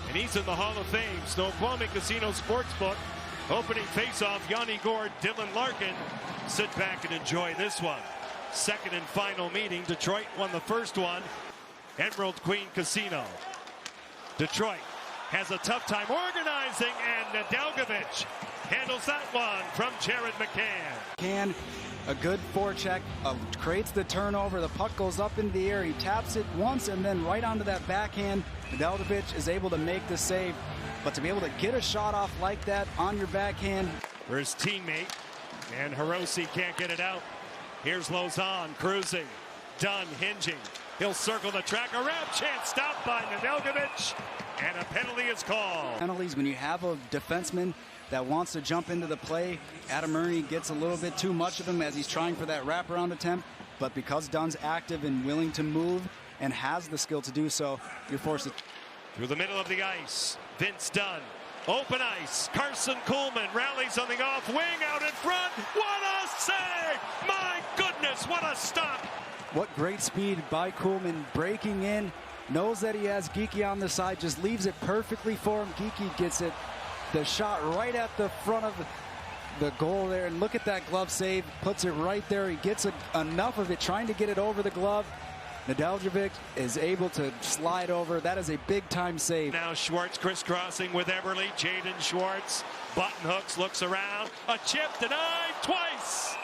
and he's in the Hall of Fame. Snoqualmie Casino Sportsbook. Opening face-off, Yanni Gourde, Dylan Larkin. Sit back and enjoy this one. Second and final meeting. Detroit won the first one. Emerald Queen Casino. Detroit has a tough time organizing, and Nedeljkovic handles that one from Jared McCann. A good forecheck creates the turnover. The puck goes up into the air. He taps it once and then right onto that backhand. Nedeljkovic is able to make the save. But to be able to get a shot off like that on your backhand. For his teammate, and Hirose can't get it out. Here's Lozon cruising. Dunn hinging. He'll circle the track. A wrap chance stopped by Nedeljkovic. And a penalty is called. Penalties when you have a defenseman that wants to jump into the play. Adam Murray gets a little bit too much of him as he's trying for that wraparound attempt. But because Dunn's active and willing to move and has the skill to do so, you're forced to. Through the middle of the ice, Vince Dunn. Open ice. Carson Coleman rallies on the off wing out in front. What a save! My goodness, what a stop! What great speed by Coleman, breaking in. Knows that he has Geekie on the side, just leaves it perfectly for him. Geekie gets it, the shot right at the front of the goal there. And look at that glove save, puts it right there. He gets enough of it, trying to get it over the glove. Nedeljkovic is able to slide over. That is a big-time save. Now Schwartz crisscrossing with Eberle. Jaden Schwartz, button hooks, looks around. A chip denied twice.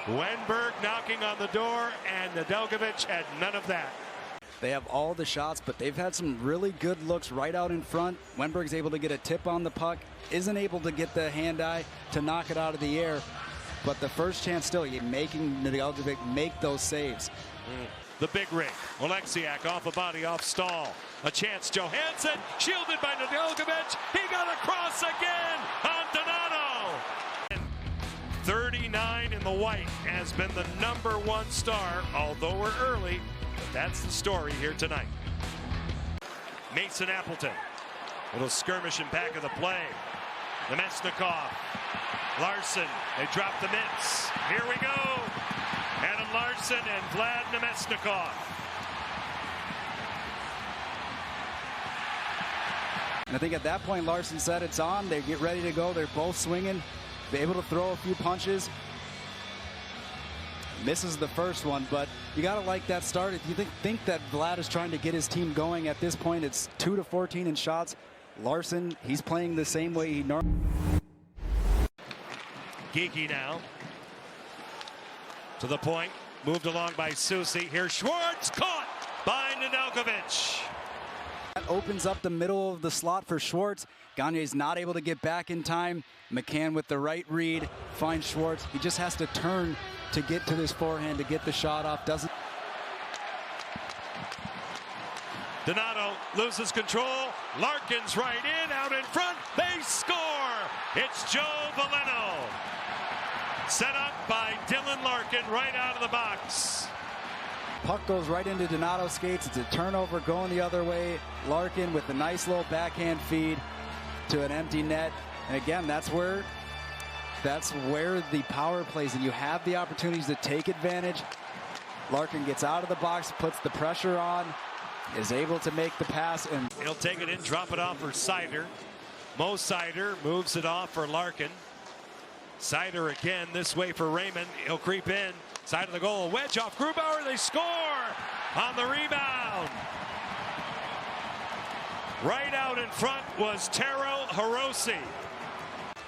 Wenberg knocking on the door, and Nedeljkovic had none of that. They have all the shots, but they've had some really good looks right out in front. Wenberg's able to get a tip on the puck, isn't able to get the hand-eye to knock it out of the air. But the first chance still, you're making Nedeljkovic make those saves. The big rig. Oleksiak off a body, off Stahl. A chance, Johansson, shielded by Nedeljkovic. He got across again on Donato. 39 in the white has been the #1 star, although we're early. That's the story here tonight. Mason Appleton. Little skirmish in back of the play. Nemesnikov. Larson. They drop the mitts. Here we go. Adam Larson and Vlad Nemesnikov. And I think at that point, Larson said it's on. They get ready to go. They're both swinging. They're able to throw a few punches. Misses the first one, but you got to like that start. If you think that Vlad is trying to get his team going at this point, it's 2-14 in shots. Larson, he's playing the same way he normally. Geekie now. To the point. Moved along by Susie. Here's Schwartz. Caught by Nedeljkovic. That opens up the middle of the slot for Schwartz. Gagne's not able to get back in time. McCann with the right read finds Schwartz. He just has to turn to get to this forehand to get the shot off. Doesn't. Donato loses control. Larkin's right in, out in front. They score. It's Joe Veleno. Set up by Dylan Larkin right out of the box. Puck goes right into Donato's skates. It's a turnover going the other way. Larkin with a nice little backhand feed to an empty net. And again, that's where the power plays, and you have the opportunities to take advantage. Larkin gets out of the box, puts the pressure on, is able to make the pass, and he'll take it in, drop it off for Seider. Mo Seider moves it off for Larkin. Seider again this way for Raymond. He'll creep in. Side of the goal. Wedge off Grubauer. They score on the rebound. Right out in front was Taro Hirose.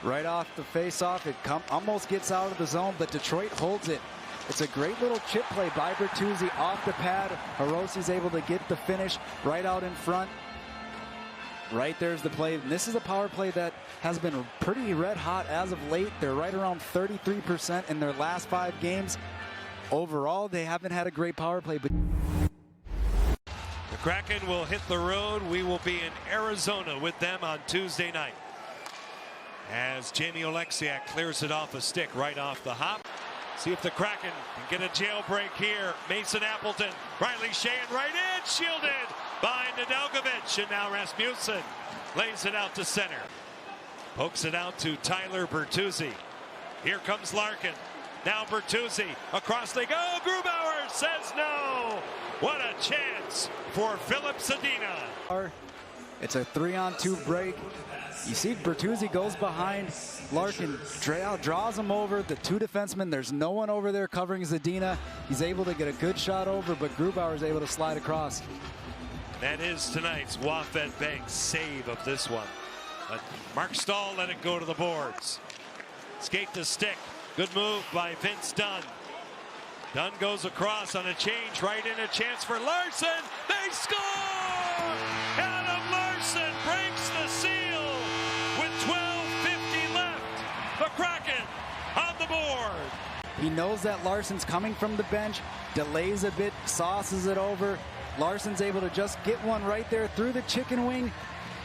Right off the face-off, it almost gets out of the zone, but Detroit holds it. It's a great little chip play by Bertuzzi off the pad. Hirose's able to get the finish right out in front. Right there's the play. And this is a power play that has been pretty red hot as of late. They're right around 33% in their last 5 games. Overall, they haven't had a great power play. But the Kraken will hit the road. We will be in Arizona with them on Tuesday night. As Jamie Oleksiak clears it off a stick right off the hop. See if the Kraken can get a jailbreak here. Mason Appleton, Riley Sheahan right in, shielded by Nedeljkovic. And now Rasmussen lays it out to center. Pokes it out to Tyler Bertuzzi. Here comes Larkin. Now Bertuzzi, across they go. Grubauer says no. What a chance for Philip Zadina. It's a 3-on-2 break. You see Bertuzzi goes behind. Larkin draws him over. The two defensemen, there's no one over there covering Zadina. He's able to get a good shot over, but Grubauer is able to slide across. That is tonight's Wafed Bank save of this one. But Mark Stahl let it go to the boards. Skate the stick. Good move by Vince Dunn. Dunn goes across on a change right in, a chance for Larson. They score! Adam Larson breaks the seal with 12:50 left. The Kraken on the board. He knows that Larson's coming from the bench, delays a bit, sauces it over. Larson's able to just get one right there through the chicken wing.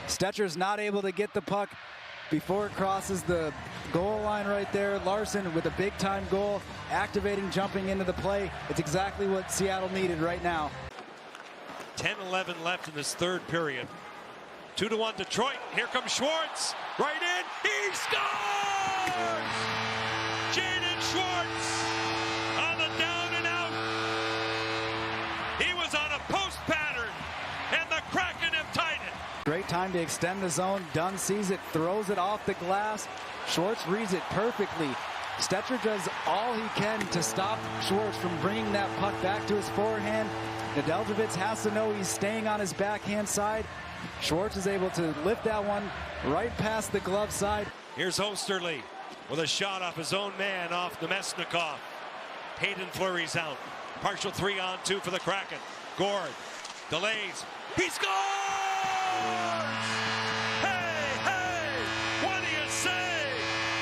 Stetcher's not able to get the puck before it crosses the goal line right there. Larson with a big-time goal, activating, jumping into the play. It's exactly what Seattle needed right now. 10-11 left in this third period. 2-1 Detroit. Here comes Schwartz. Right in. He scores! Jaden Schwartz on the down and out. He was on a post pattern, and the Kraken have tied it. Great time to extend the zone. Dunn sees it, throws it off the glass. Schwartz reads it perfectly. Stetcher does all he can to stop Schwartz from bringing that puck back to his forehand. Nedeljkovic has to know he's staying on his backhand side. Schwartz is able to lift that one right past the glove side. Here's Osterley with a shot off his own man off Nemesnikov. Hayden Fleury's out. Partial 3-on-2 for the Kraken. Gourde delays. He scores! Hey, hey! What do you say?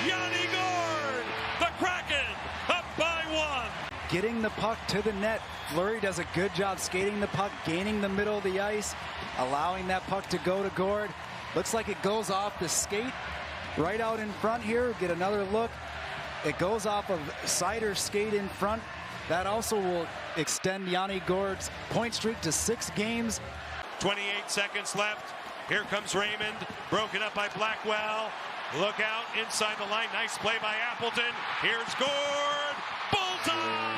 Yanni Gourde! The Kraken up by 1. Getting the puck to the net. Fleury does a good job skating the puck, gaining the middle of the ice, allowing that puck to go to Gourde. Looks like it goes off the skate right out in front here. Get another look. It goes off of Seider's skate in front. That also will extend Yanni Gourde's point streak to 6 games. 28 seconds left. Here comes Raymond, broken up by Blackwell. Look out inside the line. Nice play by Appleton. Here's Gourde. Bullseye!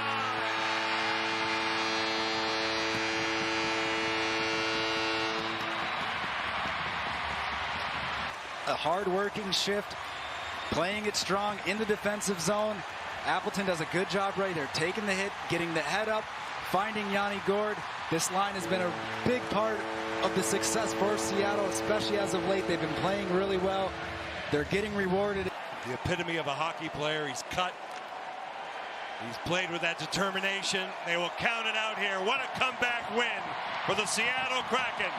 A hard-working shift, playing it strong in the defensive zone. Appleton does a good job right there, taking the hit, getting the head up, finding Yanni Gourde. This line has been a big part of the success for Seattle, especially as of late. They've been playing really well. They're getting rewarded. The epitome of a hockey player. He's cut. He's played with that determination. They will count it out here. What a comeback win for the Seattle Kraken.